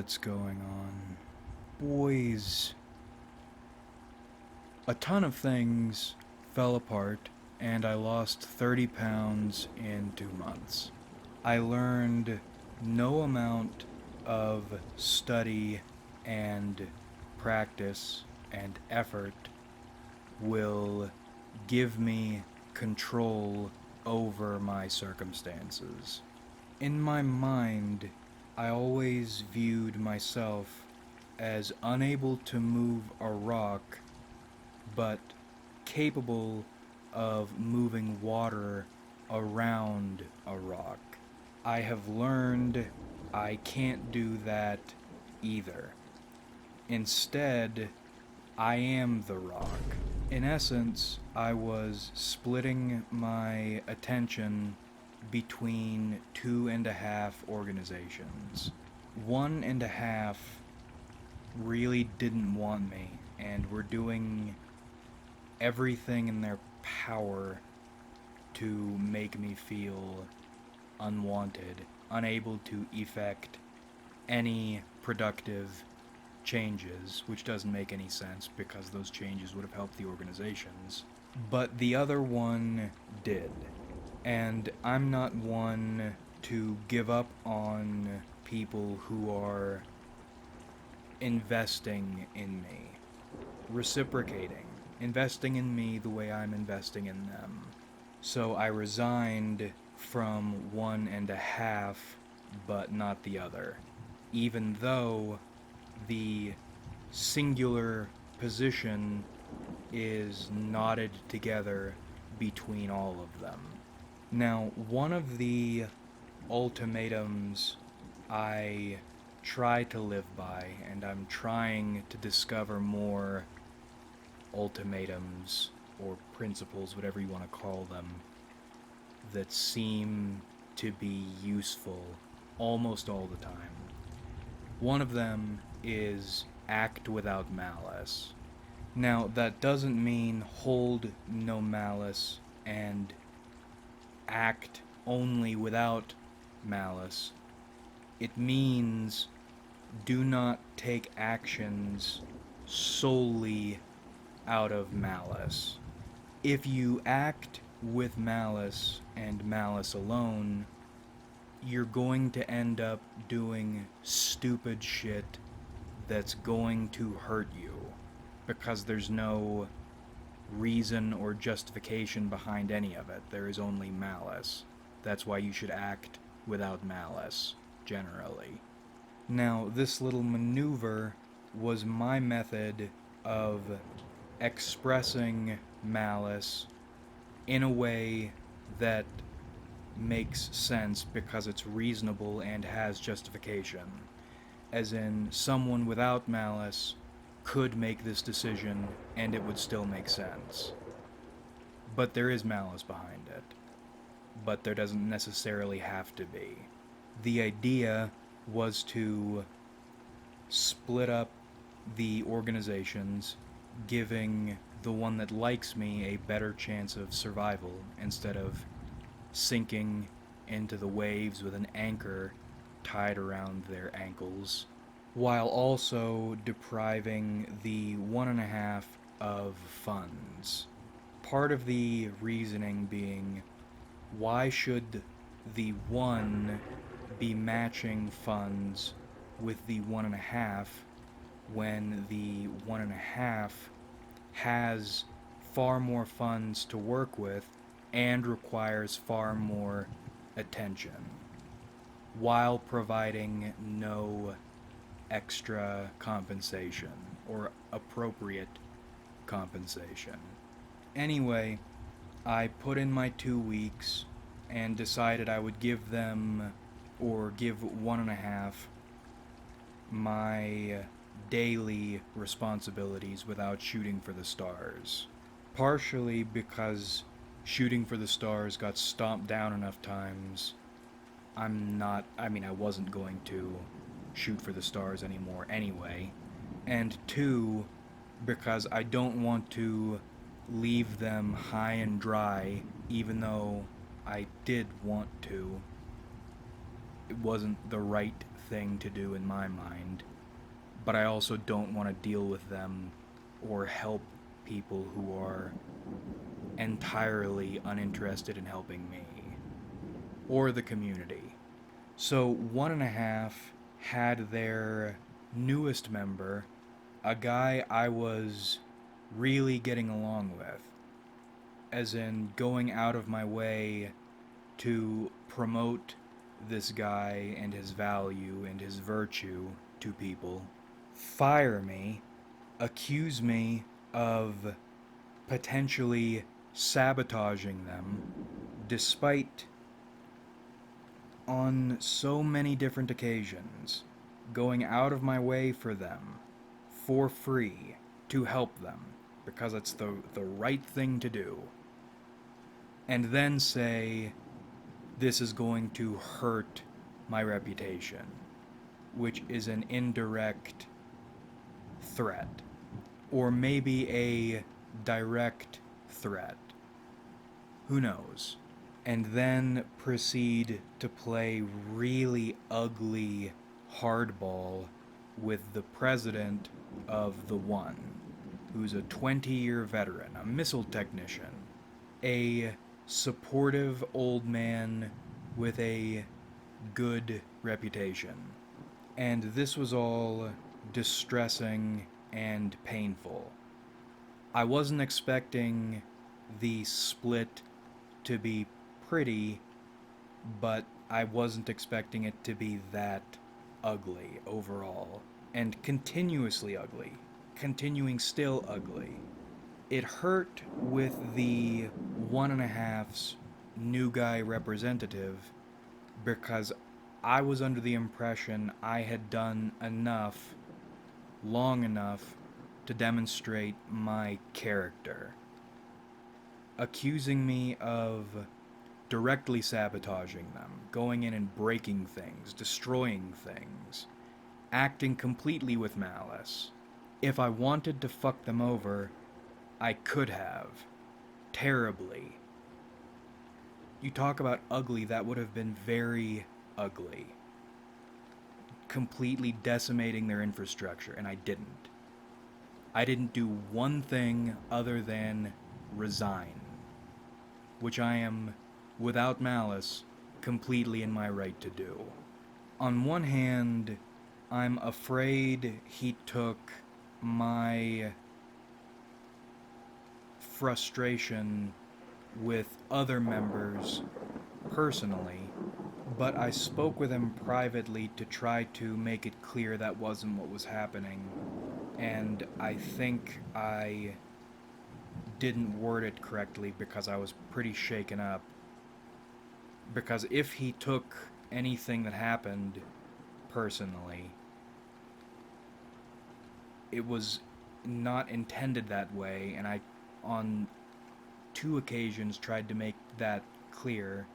What's going on? Boys, a ton of things fell apart, and I lost 30 pounds in 2 months. I learned no amount of study and practice and effort will give me control over my circumstances. In my mind, I always viewed myself as unable to move a rock, but capable of moving water around a rock. I have learned I can't do that either. Instead, I am the rock. In essence, I was splitting my attention between 2.5 organizations. 1.5 really didn't want me and were doing everything in their power to make me feel unwanted, unable to effect any productive changes, which doesn't make any sense because those changes would have helped the organizations. But the other one did. And I'm not one to give up on people who are investing in me, reciprocating, investing in me the way I'm investing in them. So I resigned from 1.5, but not the other, even though the singular position is knotted together between all of them. Now, one of the ultimatums I try to live by, and I'm trying to discover more ultimatums or principles, whatever you want to call them, that seem to be useful almost all the time. One of them is act without malice. Now, that doesn't mean hold no malice and act only without malice. It means do not take actions solely out of malice. If you act with malice and malice alone, you're going to end up doing stupid shit that's going to hurt you because there's no reason or justification behind any of it. There is only malice. That's why you should act without malice, generally. Now, this little maneuver was my method of expressing malice in a way that makes sense because it's reasonable and has justification. As in, someone without malice could make this decision and it would still make sense. But there is malice behind it. But there doesn't necessarily have to be. The idea was to split up the organizations, giving the one that likes me a better chance of survival instead of sinking into the waves with an anchor tied around their ankles, while also depriving the 1.5 of funds. Part of the reasoning being, why should the 1 be matching funds with the 1.5 when the 1.5 has far more funds to work with and requires far more attention, while providing no extra compensation or appropriate compensation. Anyway, I put in my 2 weeks and decided I would give them, or give 1.5, my daily responsibilities without shooting for the stars. Partially because shooting for the stars got stomped down enough times. I wasn't going to shoot for the stars anymore anyway. And 2, because I don't want to leave them high and dry, even though I did want to. it wasn't the right thing to do in my mind, but I also don't want to deal with them or help people who are entirely uninterested in helping me or the community. So, One and a Half had their newest member, a guy I was really getting along with, as in going out of my way to promote this guy and his value and his virtue to people, fire me, accuse me of potentially sabotaging them, despite on so many different occasions going out of my way for them for free to help them because it's the right thing to do, and then say this is going to hurt my reputation, which is an indirect threat, or maybe a direct threat. Who knows? And then proceed to play really ugly hardball with the president of the One, who's a 20-year veteran, a missile technician, a supportive old man with a good reputation. And this was all distressing and painful. I wasn't expecting the split to be pretty, but I wasn't expecting it to be that ugly overall, and continuously ugly, continuing still ugly. It hurt with the One and a Half's new guy representative because I was under the impression I had done enough, long enough, to demonstrate my character. Accusing me of directly sabotaging them, going in and breaking things, destroying things, acting completely with malice. If I wanted to fuck them over, I could have. Terribly. You talk about ugly, that would have been very ugly. Completely decimating their infrastructure, and I didn't. I didn't do one thing other than resign, which I am, without malice, completely in my right to do. On one hand, I'm afraid he took my frustration with other members personally, but I spoke with him privately to try to make it clear that wasn't what was happening, and I think I didn't word it correctly because I was pretty shaken up. Because if he took anything that happened personally, it was not intended that way, and I, on 2 occasions, tried to make that clear.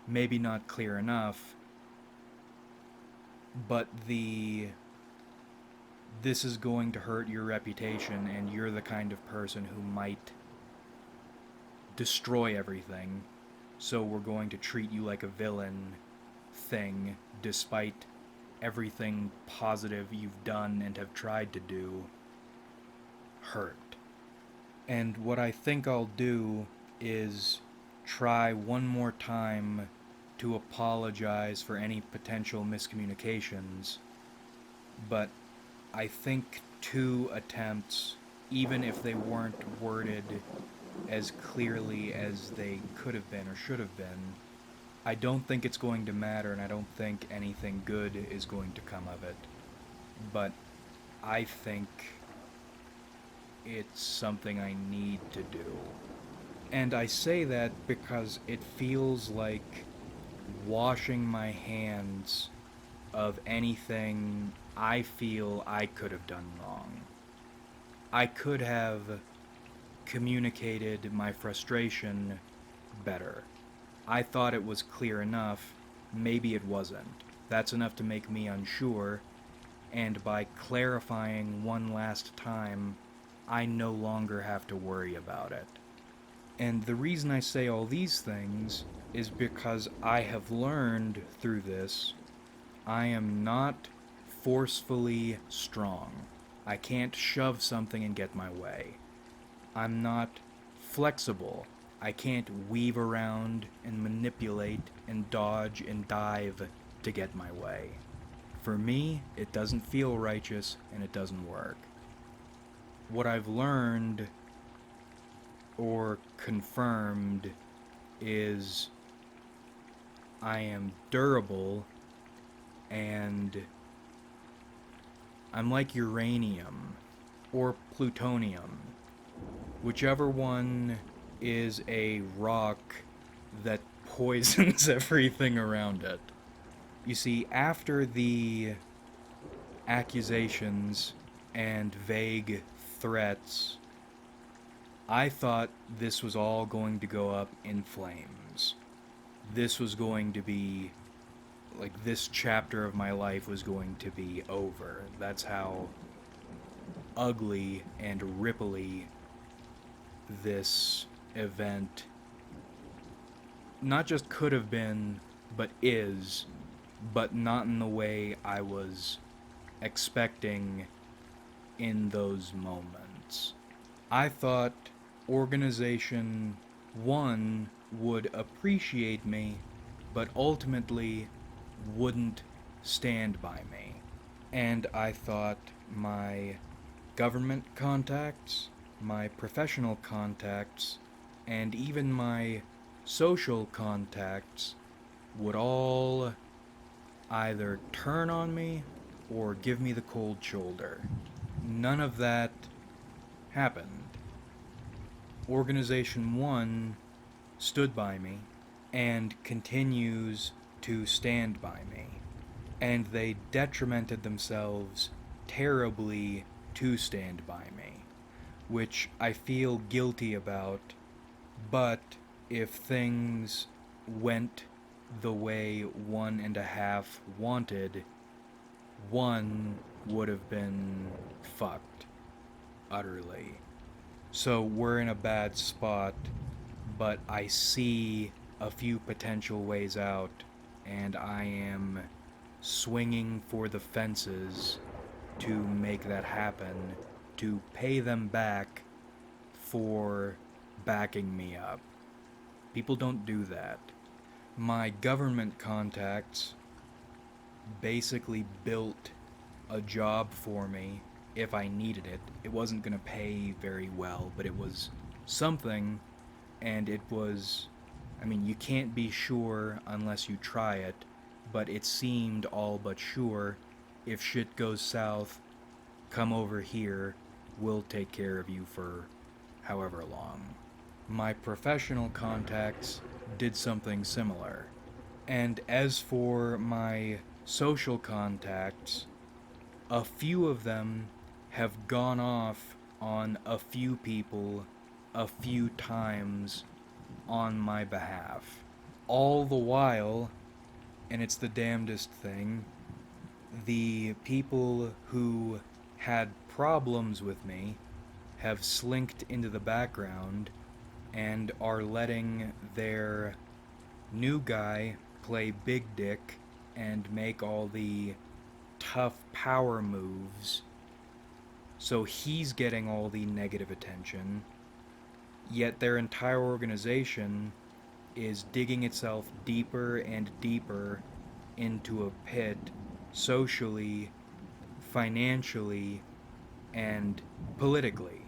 Maybe not clear enough, but this is going to hurt your reputation, and you're the kind of person who might destroy everything, so we're going to treat you like a villain thing, despite everything positive you've done and have tried to do hurt. And what I think I'll do is try one more time to apologize for any potential miscommunications, but I think 2 attempts, even if they weren't worded as clearly as they could have been or should have been, I don't think it's going to matter, and I don't think anything good is going to come of it. But I think it's something I need to do. And I say that because it feels like washing my hands of anything I feel I could have done wrong. I could have communicated my frustration better. I thought it was clear enough. Maybe it wasn't. That's enough to make me unsure, and by clarifying one last time, I no longer have to worry about it. And the reason I say all these things is because I have learned through this I am not forcefully strong. I can't shove something and get my way. I'm not flexible. I can't weave around and manipulate and dodge and dive to get my way. For me, it doesn't feel righteous and it doesn't work. What I've learned or confirmed is I am durable and I'm like uranium or plutonium, whichever one is a rock that poisons everything around it. You see, after the accusations and vague threats, I thought this was all going to go up in flames. This was going to be, like, this chapter of my life was going to be over. That's how ugly and ripply this event not just could have been, but is, but not in the way I was expecting in those moments. I thought Organization 1 would appreciate me, but ultimately wouldn't stand by me. And I thought my government contacts, my professional contacts, and even my social contacts would all either turn on me or give me the cold shoulder. None of that happened. Organization 1 stood by me and continues to stand by me. And they detrimented themselves terribly to stand by me, which I feel guilty about, but if things went the way 1.5 wanted, 1 would have been fucked utterly. So we're in a bad spot, but I see a few potential ways out, and I am swinging for the fences to make that happen, to pay them back for backing me up. People don't do that. My government contacts basically built a job for me if I needed it. It wasn't going to pay very well, but it was something, and it was, I mean, you can't be sure unless you try it, but it seemed all but sure. If shit goes south, come over here, we'll take care of you for however long. My professional contacts did something similar. And as for my social contacts, a few of them have gone off on a few people a few times on my behalf. All the while, and it's the damnedest thing, the people who had problems with me have slinked into the background and are letting their new guy play big dick and make all the tough power moves. So he's getting all the negative attention, yet their entire organization is digging itself deeper and deeper into a pit socially, financially, and politically.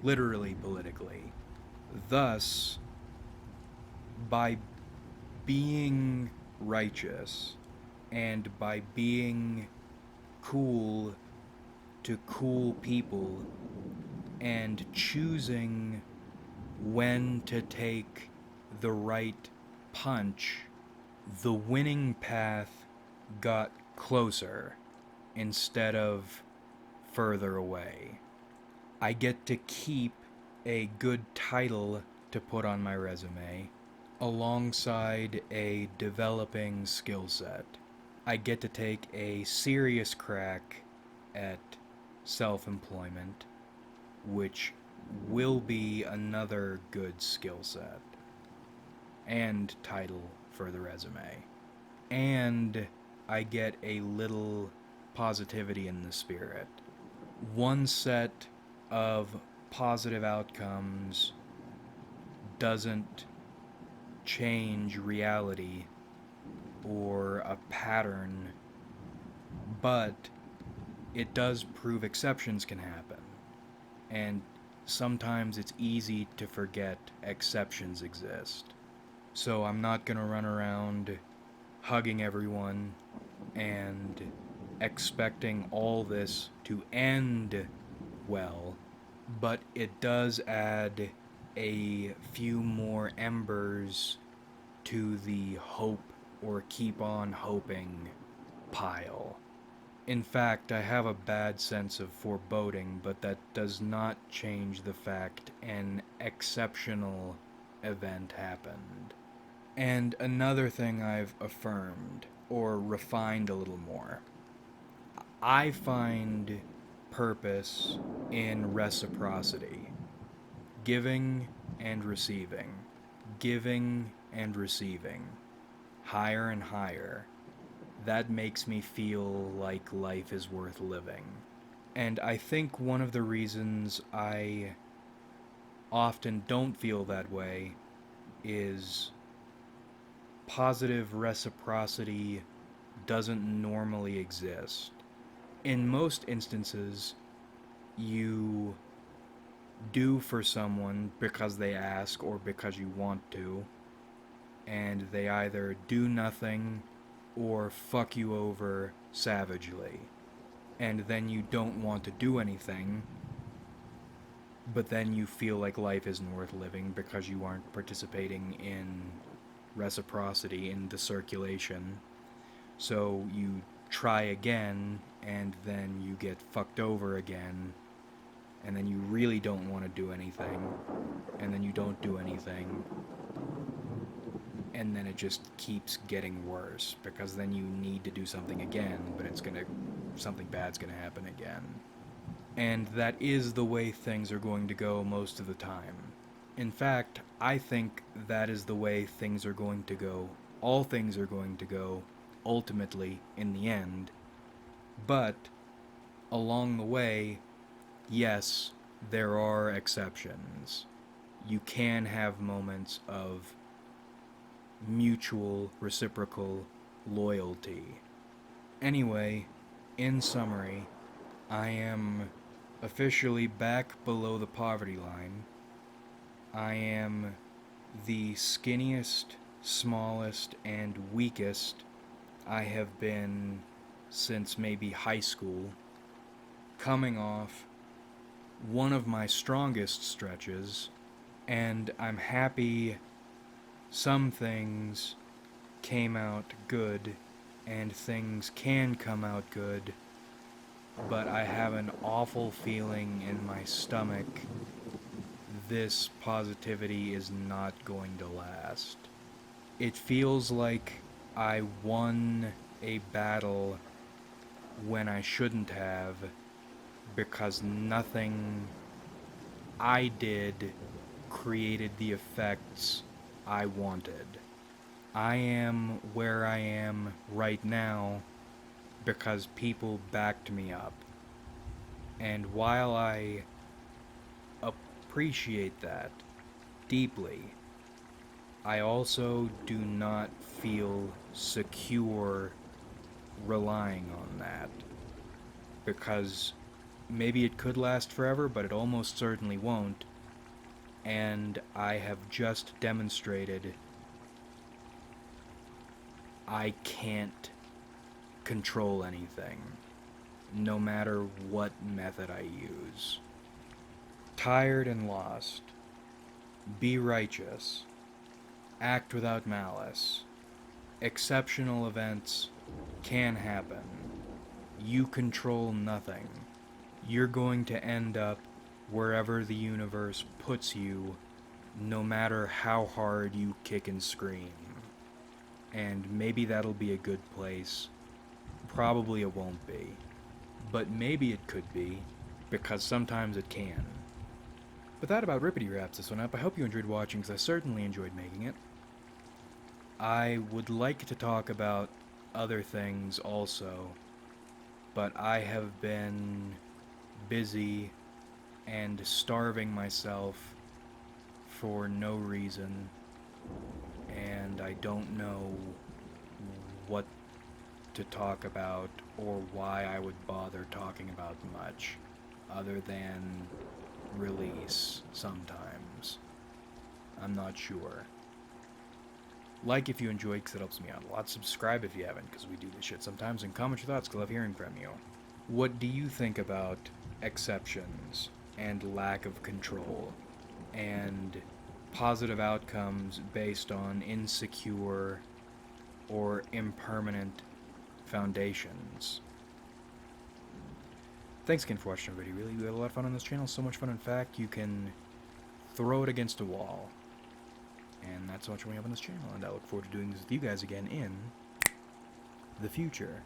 Literally politically. Thus, by being righteous and by being cool to cool people and choosing when to take the right punch, the winning path got closer instead of further away. I get to keep a good title to put on my resume alongside a developing skill set. I get to take a serious crack at self-employment, which will be another good skill set and title for the resume. And I get a little positivity in the spirit. One set of positive outcomes doesn't change reality or a pattern, but it does prove exceptions can happen. And sometimes it's easy to forget exceptions exist. So I'm not gonna run around hugging everyone and expecting all this to end well, but it does add a few more embers to the hope or keep on hoping pile. In fact, I have a bad sense of foreboding, but that does not change the fact an exceptional event happened. And another thing I've affirmed, or refined a little more, I find purpose in reciprocity. Giving and receiving. Giving and receiving. Higher and higher. That makes me feel like life is worth living. And I think one of the reasons I often don't feel that way is positive reciprocity doesn't normally exist. In most instances, you do for someone because they ask or because you want to, and they either do nothing or fuck you over savagely. And then you don't want to do anything, but then you feel like life isn't worth living because you aren't participating in reciprocity, in the circulation. So you try again, and then you get fucked over again, and then you really don't want to do anything, and then you don't do anything, and then it just keeps getting worse, because then you need to do something again, but something bad's gonna happen again. And that is the way things are going to go most of the time. In fact, I think that is the way things are going to go. All things are going to go, ultimately, in the end. But, along the way, yes, there are exceptions. You can have moments of mutual, reciprocal loyalty. Anyway, in summary, I am officially back below the poverty line. I am the skinniest, smallest, and weakest I have been since maybe high school, coming off one of my strongest stretches, and I'm happy some things came out good and things can come out good, but I have an awful feeling in my stomach this positivity is not going to last. It feels like I won a battle when I shouldn't have, because nothing I did created the effects I wanted. I am where I am right now because people backed me up. And while I appreciate that deeply, I also do not feel secure relying on that, because maybe it could last forever, but it almost certainly won't, and I have just demonstrated I can't control anything, no matter what method I use. Tired and lost. Be righteous. Act without malice. Exceptional events can happen. You control nothing. You're going to end up wherever the universe puts you, no matter how hard you kick and scream. And maybe that'll be a good place. Probably it won't be. But maybe it could be, because sometimes it can. But that about rippity wraps this one up. I hope you enjoyed watching, because I certainly enjoyed making it. I would like to talk about other things also, but I have been busy and starving myself for no reason, and I don't know what to talk about or why I would bother talking about much other than release sometimes. I'm not sure. Like if you enjoyed, because it helps me out a lot. Subscribe if you haven't, because we do this shit sometimes. And comment your thoughts, because I love hearing from you. What do you think about exceptions and lack of control and positive outcomes based on insecure or impermanent foundations? Thanks again for watching, everybody. Really, we had a lot of fun on this channel. So much fun, in fact, you can throw it against a wall. And that's so much we have on this channel, and I look forward to doing this with you guys again in the future.